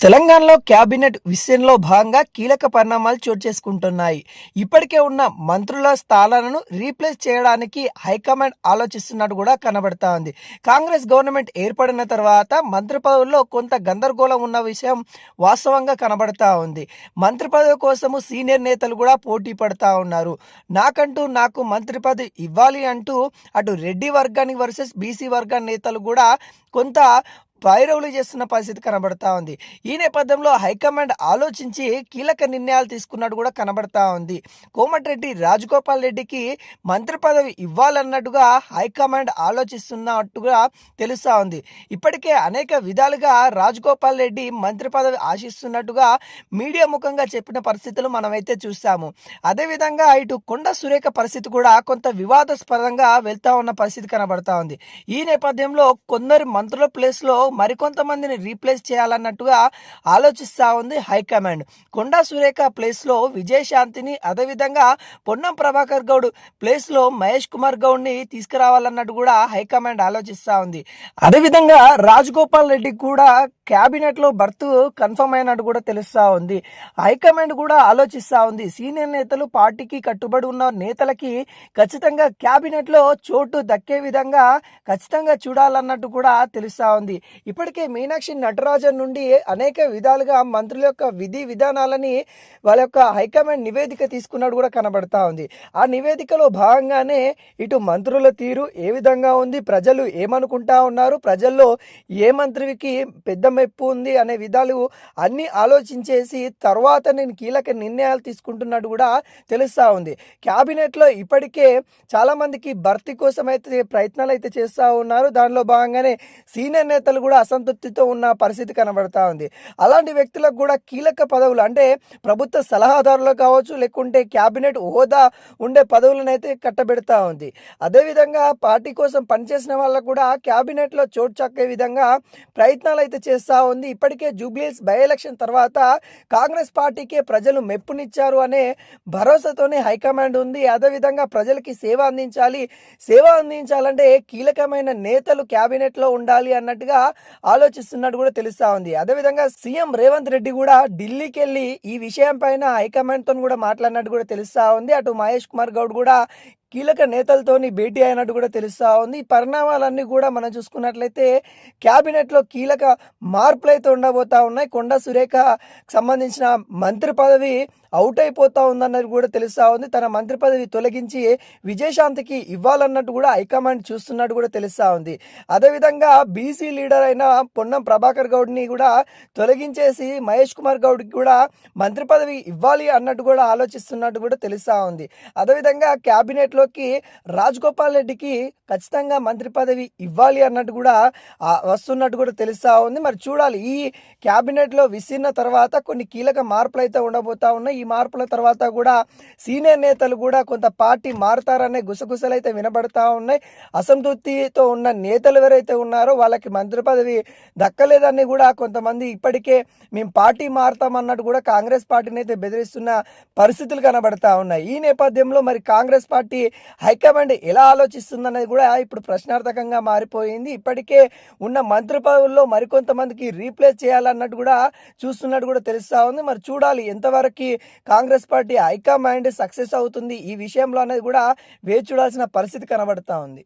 తెలంగాణలో క్యాబినెట్ విషయంలో భాగంగా కీలక పరిణామాలు చోటు చేసుకుంటున్నాయి. ఇప్పటికే ఉన్న మంత్రుల స్థానాలను రీప్లేస్ చేయడానికి హైకమాండ్ ఆలోచిస్తున్నట్టు కూడా కనబడతా ఉంది. కాంగ్రెస్ గవర్నమెంట్ ఏర్పడిన తర్వాత మంత్రి పదవుల్లో కొంత గందరగోళం ఉన్న విషయం వాస్తవంగా కనబడతా ఉంది. మంత్రి పదవి కోసము సీనియర్ నేతలు కూడా పోటీ పడతా ఉన్నారు. నాకు మంత్రి పదవి ఇవ్వాలి అంటూ అటు రెడ్డి వర్గానికి వర్సెస్ బీసీ వర్గాన్ని నేతలు కూడా కొంత పైరవులు చేస్తున్న పరిస్థితి కనబడతా ఉంది. ఈ నేపథ్యంలో హైకమాండ్ ఆలోచించి కీలక నిర్ణయాలు తీసుకున్నట్టు కూడా కనబడతా ఉంది. కోమటిరెడ్డి రాజగోపాల్ రెడ్డికి మంత్రి పదవి ఇవ్వాలన్నట్టుగా హైకమాండ్ ఆలోచిస్తున్నట్టుగా తెలుస్తా ఉంది. ఇప్పటికే అనేక విధాలుగా రాజగోపాల్ రెడ్డి మంత్రి పదవి ఆశిస్తున్నట్టుగా మీడియా ముఖంగా చెప్పిన పరిస్థితులు మనమైతే చూస్తాము. అదేవిధంగా ఇటు కొండ సురేఖ పరిస్థితి కూడా కొంత వివాదాస్పదంగా వెళ్తా ఉన్న పరిస్థితి కనబడతా ఉంది. ఈ నేపథ్యంలో కొందరు మంత్రుల ప్లేస్లో మరికొంతమందిని రీప్లేస్ చేయాలన్నట్టుగా ఆలోచిస్తూ ఉంది హైకమాండ్. కొండా సురేఖ ప్లేస్లో విజయశాంతిని, అదేవిధంగా పొన్నం ప్రభాకర్ గౌడ్ ప్లేస్లో మహేష్ కుమార్ గౌడ్ని తీసుకురావాలన్నట్టు కూడా హైకమాండ్ ఆలోచిస్తూ ఉంది. అదేవిధంగా రాజగోపాల్ రెడ్డి కూడా క్యాబినెట్లో బర్త్ కన్ఫర్మ్ అయినట్టు కూడా తెలుస్తూ ఉంది. హైకమాండ్ కూడా ఆలోచిస్తూ ఉంది. సీనియర్ నేతలు, పార్టీకి కట్టుబడి ఉన్న నేతలకి ఖచ్చితంగా క్యాబినెట్లో చోటు దక్కే విధంగా ఖచ్చితంగా చూడాలన్నట్టు కూడా తెలుస్తూ ఉంది. ఇప్పటికే మీనాక్షి నటరాజన్ నుండి అనేక విధాలుగా మంత్రుల యొక్క విధి విధానాలని వాళ్ళ యొక్క హైకమాండ్ నివేదిక తీసుకున్నట్టు కూడా కనబడతా ఉంది. ఆ నివేదికలో భాగంగానే ఇటు మంత్రుల తీరు ఏ విధంగా ఉంది, ప్రజలు ఏమనుకుంటా ఉన్నారు, ప్రజల్లో ఏ మంత్రికి పెద్ద మెప్పు ఉంది అనే విధాలు అన్ని ఆలోచించేసి తర్వాత నేను కీలక నిర్ణయాలు తీసుకుంటున్నట్టు కూడా తెలుస్తూ ఉంది. క్యాబినెట్లో ఇప్పటికే చాలామందికి భర్తీ కోసం అయితే ప్రయత్నాలు అయితే చేస్తూ ఉన్నారు. దానిలో భాగంగానే సీనియర్ నేతలు కూడా అసంతృప్తితో ఉన్న పరిస్థితి కనబడతా ఉంది. అలాంటి వ్యక్తులకు కూడా కీలక పదవులు అంటే ప్రభుత్వ సలహాదారులు కావచ్చు, లేకుంటే క్యాబినెట్ హోదా ఉండే పదవులను అయితే కట్టబెడతా ఉంది. అదేవిధంగా పార్టీ కోసం పనిచేసిన వాళ్ళకు కూడా క్యాబినెట్లో చోటు చక్కే విధంగా ప్రయత్నాలు అయితే చేస్తూ ఉంది. ఇప్పటికే జూబ్లీహిల్స్ బై ఎలక్షన్ తర్వాత కాంగ్రెస్ పార్టీకే ప్రజలు మెప్పునిచ్చారు అనే భరోసాతోనే హైకమాండ్ ఉంది. అదేవిధంగా ప్రజలకి సేవ అందించాలంటే కీలకమైన నేతలు క్యాబినెట్లో ఉండాలి అన్నట్టుగా ఆలోచిస్తున్నట్టు కూడా తెలుస్తా ఉంది. అదేవిధంగా సీఎం రేవంత్ రెడ్డి కూడా ఢిల్లీకి వెళ్ళి ఈ విషయం పైన హైకమాండ్ తో కూడా మాట్లాడినట్టు కూడా తెలుస్తా ఉంది. అటు మహేష్ కుమార్ గౌడ్ కూడా కీలక నేతలతోని భేటీ అయినట్టు కూడా తెలుస్తూ ఉంది. ఈ పరిణామాలన్నీ కూడా మనం చూసుకున్నట్లయితే క్యాబినెట్లో కీలక మార్పులు అయితే ఉండబోతా ఉన్నాయి. కొండా సురేఖ సంబంధించిన మంత్రి పదవి అవుట్ అయిపోతా ఉందన్నది కూడా తెలుస్తూ ఉంది. తన మంత్రి పదవి తొలగించి విజయశాంతికి ఇవ్వాలన్నట్టు కూడా హైకమాండ్ చూస్తున్నట్టు కూడా తెలుస్తూ ఉంది. అదేవిధంగా బీసీ లీడర్ అయిన పొన్నం ప్రభాకర్ గౌడ్ని కూడా తొలగించేసి మహేష్ కుమార్ గౌడ్కి కూడా మంత్రి పదవి ఇవ్వాలి అన్నట్టు కూడా ఆలోచిస్తున్నట్టు కూడా తెలుస్తూ ఉంది. అదేవిధంగా క్యాబినెట్లో రాజగోపాల్ రెడ్డికి ఖచ్చితంగా మంత్రి పదవి ఇవ్వాలి అన్నట్టు కూడా వస్తున్నట్టు కూడా తెలుస్తా ఉంది. మరి చూడాలి, ఈ క్యాబినెట్ లో విసిరిన తర్వాత కొన్ని కీలక మార్పులు అయితే ఉండబోతా ఉన్నాయి. ఈ మార్పుల తర్వాత కూడా సీనియర్ నేతలు కూడా కొంత పార్టీ మారుతారనే గుసగుసలు అయితే వినబడతా ఉన్నాయి. అసంతృప్తితో ఉన్న నేతలు ఎవరైతే ఉన్నారో వాళ్ళకి మంత్రి పదవి దక్కలేదని కూడా కొంతమంది ఇప్పటికే మేము పార్టీ మారుతామన్నట్టు కూడా కాంగ్రెస్ పార్టీని అయితే బెదిరిస్తున్న పరిస్థితులు కనబడతా ఉన్నాయి. ఈ నేపథ్యంలో మరి కాంగ్రెస్ పార్టీ హైకమాండ్ ఎలా ఆలోచిస్తుందనేది కూడా ఇప్పుడు ప్రశ్నార్థకంగా మారిపోయింది. ఇప్పటికే ఉన్న మంత్రి పదవుల్లో మరికొంతమందికి రీప్లేస్ చేయాలన్నట్టు కూడా చూస్తున్నట్టు కూడా తెలుస్తా ఉంది. మరి చూడాలి ఎంతవరకు కాంగ్రెస్ పార్టీ హైకమాండ్ సక్సెస్ అవుతుంది ఈ విషయంలో అనేది కూడా వేచి చూడాల్సిన పరిస్థితి కనబడతా ఉంది.